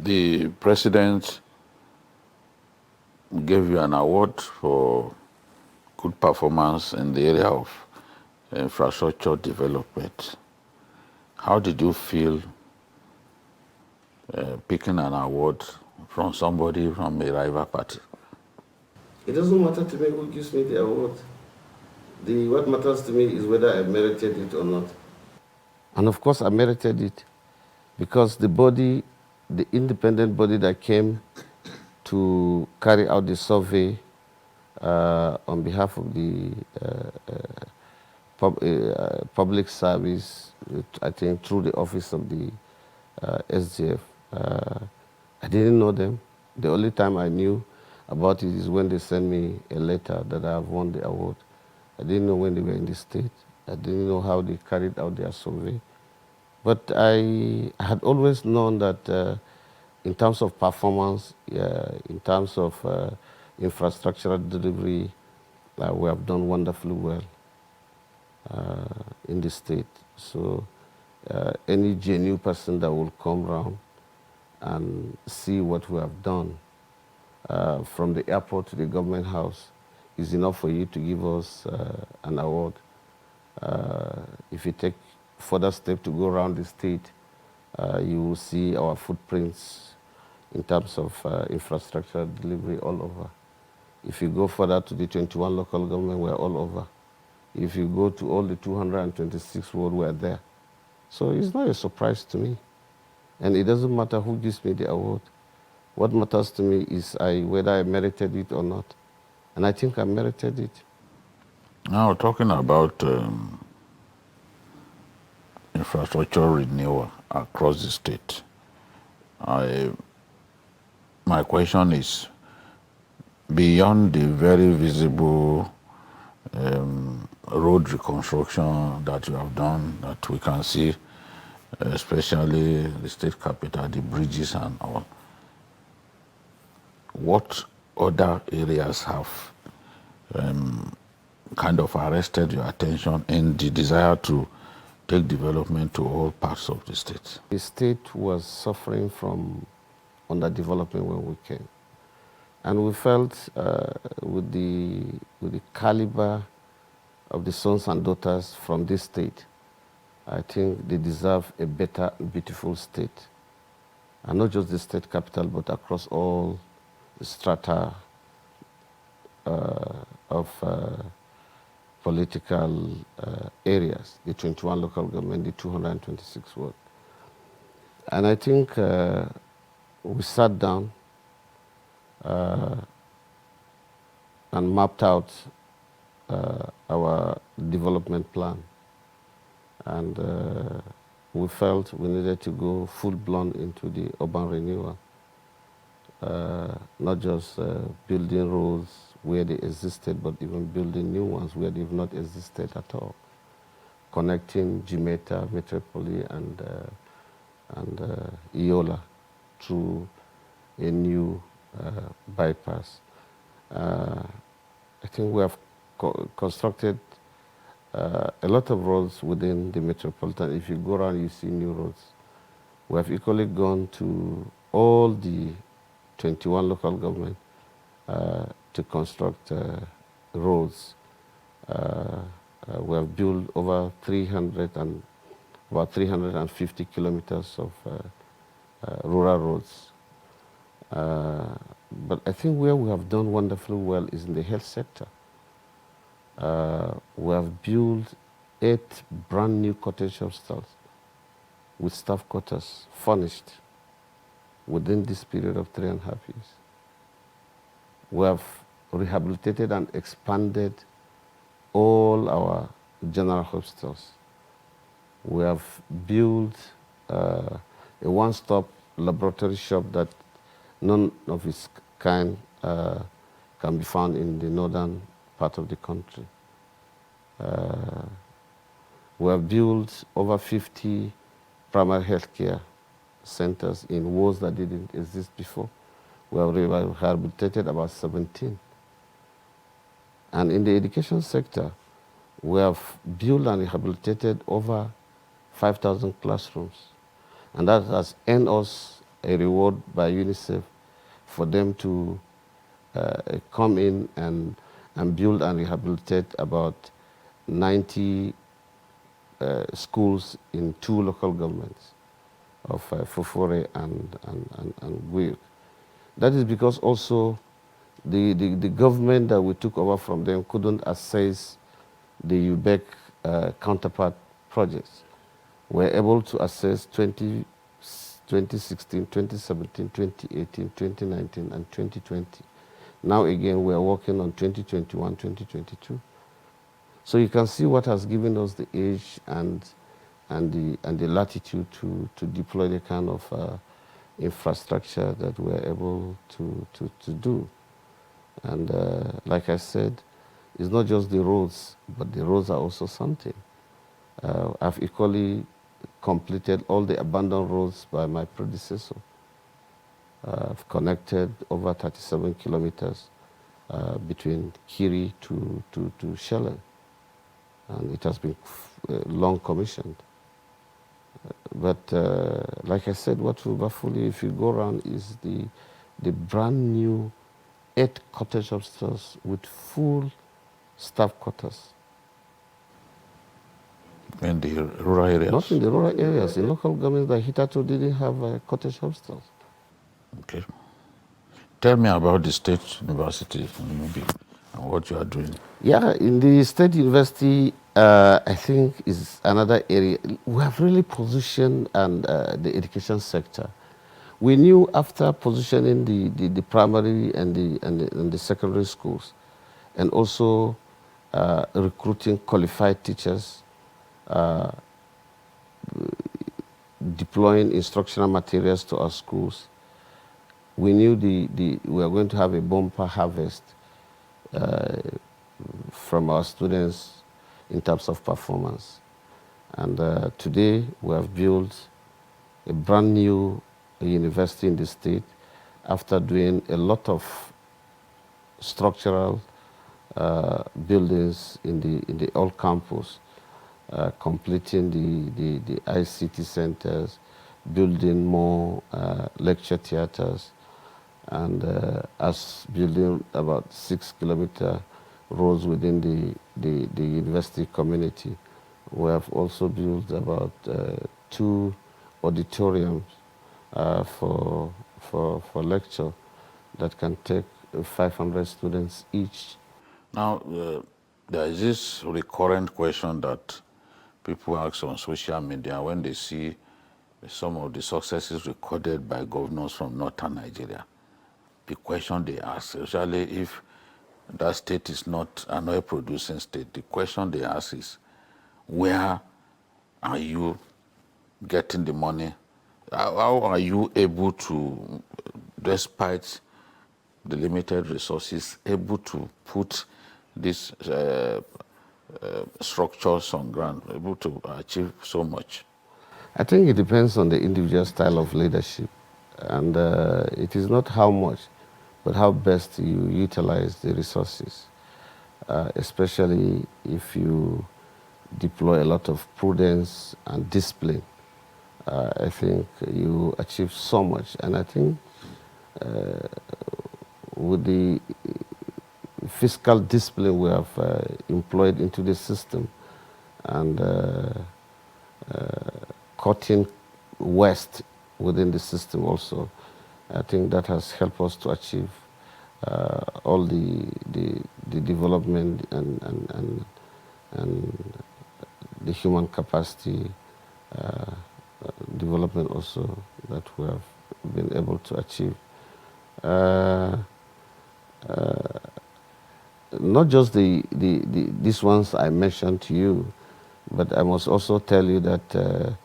The president gave you an award for good performance in the area of infrastructure development. How did you feel picking an award from somebody from a rival party? It doesn't matter to me who gives me the award. What matters to me is whether I merited it or not. And of course, I merited it because the body, the independent body that came to carry out the survey on behalf of the public service, I think through the office of the SGF. I didn't know them. The only time I knew about it is when they sent me a letter that I have won the award. I didn't know when they were in the state. I didn't know how they carried out their survey. But I had always known that in terms of performance, in terms of infrastructural delivery, we have done wonderfully well in the state. So any genuine person that will come around and see what we have done from the airport to the government house is enough for you to give us an award. If you take further step to go around the state, you will see our footprints in terms of infrastructure delivery all over. If you go further to the 21 local government, we're all over. If you go to all the 226 ward, we're there. So it's not a surprise to me. And it doesn't matter who gives me the award. What matters to me is whether I merited it or not. And I think I merited it. Now, talking about infrastructure renewal across the state, my question is, beyond the very visible road reconstruction that you have done, that we can see, especially the state capital, the bridges and all, what other areas have kind of arrested your attention in the desire to take development to all parts of the state? The state was suffering from underdevelopment when we came. And we felt with the caliber of the sons and daughters from this state, I think they deserve a better, beautiful state. And not just the state capital, but across all the strata of political areas, the 21 local government, the 226 ward. And I think we sat down and mapped out our development plan. And we felt we needed to go full-blown into the urban renewal, not just building roads where they existed, but even building new ones where they've not existed at all, connecting Jimeta, Metropoli, and Iola through a new bypass. I think we have constructed a lot of roads within the metropolitan. If you go around, you see new roads. We have equally gone to all the 21 local government to construct roads. We have built over about 350 kilometers of rural roads. But I think where we have done wonderfully well is in the health sector. We have built 8 brand new cottage hostels with staff quarters furnished within this period of 3.5 years. We have rehabilitated and expanded all our general hospitals. We have built a one-stop laboratory shop that none of its kind can be found in the northern part of the country. We have built over 50 primary health care centers in wards that didn't exist before. We have rehabilitated about 17. And in the education sector, we have built and rehabilitated over 5,000 classrooms. And that has earned us a reward by UNICEF for them to come in and build and rehabilitate about 90 schools in 2 local governments of Fufore and Guir. That is because also the government that we took over from them couldn't assess the UBEC counterpart projects. We're able to assess 2016, 2017, 2018, 2019, and 2020. Now again, we are working on 2021, 2022. So you can see what has given us the age and the latitude to deploy the kind of infrastructure that we're able to do. And like I said, it's not just the roads, but the roads are also something. I've equally completed all the abandoned roads by my predecessor. I've connected over 37 kilometers between Kiri to Shellen, and it has been long commissioned. But like I said, what will baffle you if you go around is the brand new 8 cottage hostels with full staff quarters. In the rural areas? Not in the rural areas. In local governments that hitherto didn't have cottage hostels. Okay. Tell me about the state university maybe and what you are doing. Yeah, in the state university, I think is another area. We have really positioned and the education sector. We knew after positioning the primary and the secondary schools, and also recruiting qualified teachers, deploying instructional materials to our schools, we knew we were going to have a bumper harvest from our students in terms of performance. And today we have built a brand new university in the state after doing a lot of structural buildings in the old campus, completing the ICT centers, building more lecture theaters, and us building about 6-kilometer roads within the university community. We have also built about 2 auditoriums for lecture that can take 500 students each. Now, there is this recurrent question that people ask on social media when they see some of the successes recorded by governors from northern Nigeria. The question they ask, especially if that state is not an oil-producing state, the question they ask is, where are you getting the money? How are you able to, despite the limited resources, able to put these structures on ground, able to achieve so much? I think it depends on the individual style of leadership. And it is not how much, but how best you utilize the resources, especially if you deploy a lot of prudence and discipline. I think you achieve so much. And I think with the fiscal discipline we have employed into the system and cutting waste within the system also, I think that has helped us to achieve all the development and the human capacity development also that we have been able to achieve. Not just these ones I mentioned to you, but I must also tell you that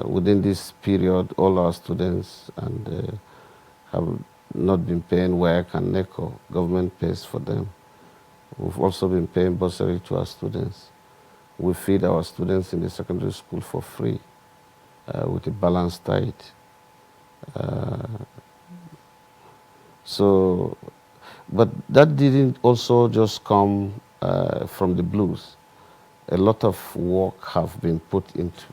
within this period, all our students have not been paying WAEC and NECO. Government pays for them. We've also been paying bursary to our students. We feed our students in the secondary school for free with a balanced diet. But that didn't also just come from the blues. A lot of work have been put into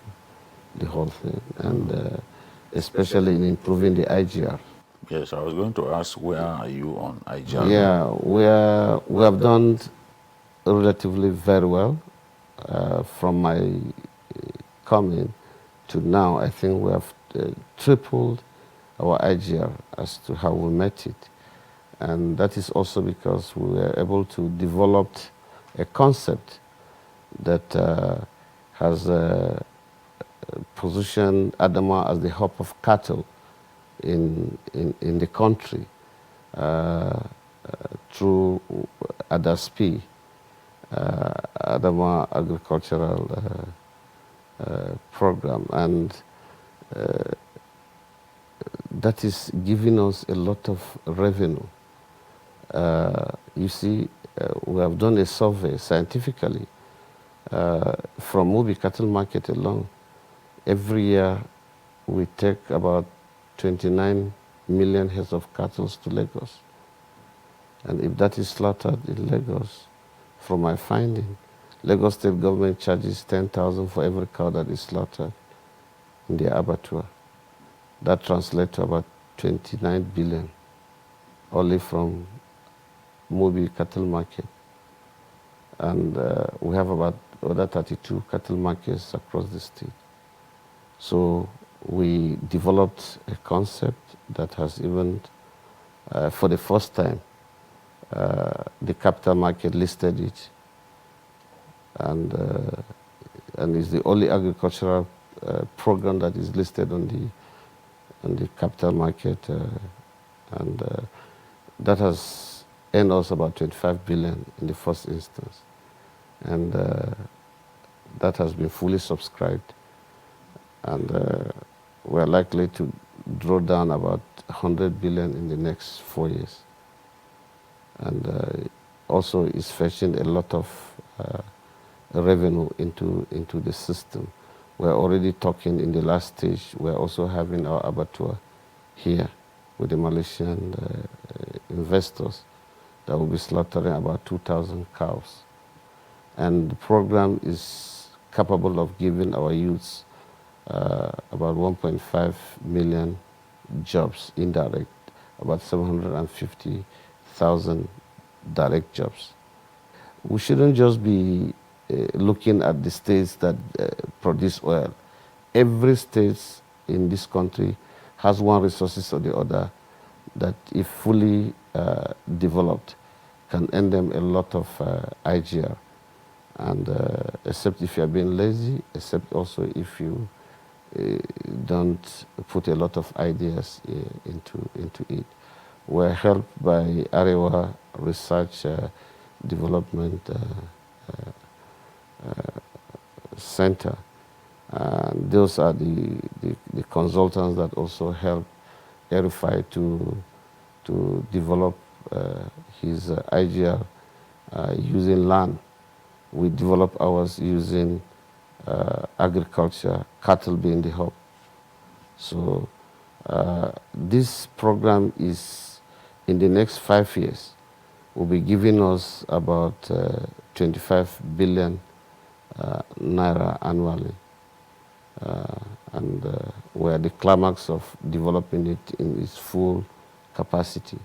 the whole thing. And especially in improving the IGR. Yes, I was going to ask, where are you on IGR? Yeah, we have done relatively very well from my coming to now. I think we have tripled our IGR as to how we met it. And that is also because we were able to develop a concept that has positioned Adama as the hub of cattle in the country through ADASP, Adama Agricultural Program. And that is giving us a lot of revenue. You see, we have done a survey scientifically from Mubi cattle market alone. Every year we take about 29 million heads of cattle to Lagos. And if that is slaughtered in Lagos, from my finding, Lagos state government charges 10,000 for every cow that is slaughtered in the abattoir. That translates to about 29 billion, only from Mubi cattle market. And we have about other 32 cattle markets across the state. So we developed a concept that has even, for the first time, the capital market listed it, and is the only agricultural program that is listed on the capital market, and that has earned us about 25 billion in the first instance, and that has been fully subscribed, and we're likely to draw down about 100 billion in the next 4 years. And also is fetching a lot of revenue into the system. We're already talking in the last stage. We're also having our abattoir here with the Malaysian investors that will be slaughtering about 2,000 cows. And the program is capable of giving our youths about 1.5 million jobs indirect, about 750,000 direct jobs. We shouldn't just be looking at the states that produce oil. Every state in this country has one resources or the other that, if fully developed, can earn them a lot of IGR. And except if you are being lazy, except also if you don't put a lot of ideas into it. We're helped by Arewa Research Development Center. Those are the consultants that also help Erify to develop his IGR using land. We develop ours using agriculture, cattle being the hub. So this program is, in the next 5 years, will be giving us about 25 billion naira annually. And we're at the climax of developing it in its full capacity.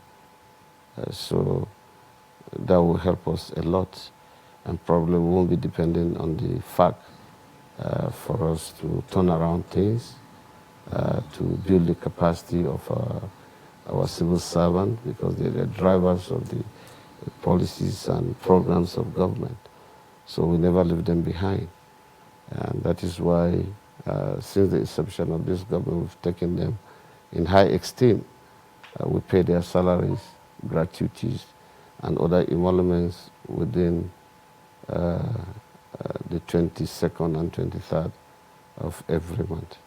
So that will help us a lot, and probably we won't be dependent on the FAC for us to turn around things, to build the capacity of our civil servants, because they're the drivers of the policies and programs of government. So we never leave them behind. And that is why, since the inception of this government, we've taken them in high esteem. We pay their salaries, gratuities, and other emoluments within the 22nd and 23rd of every month.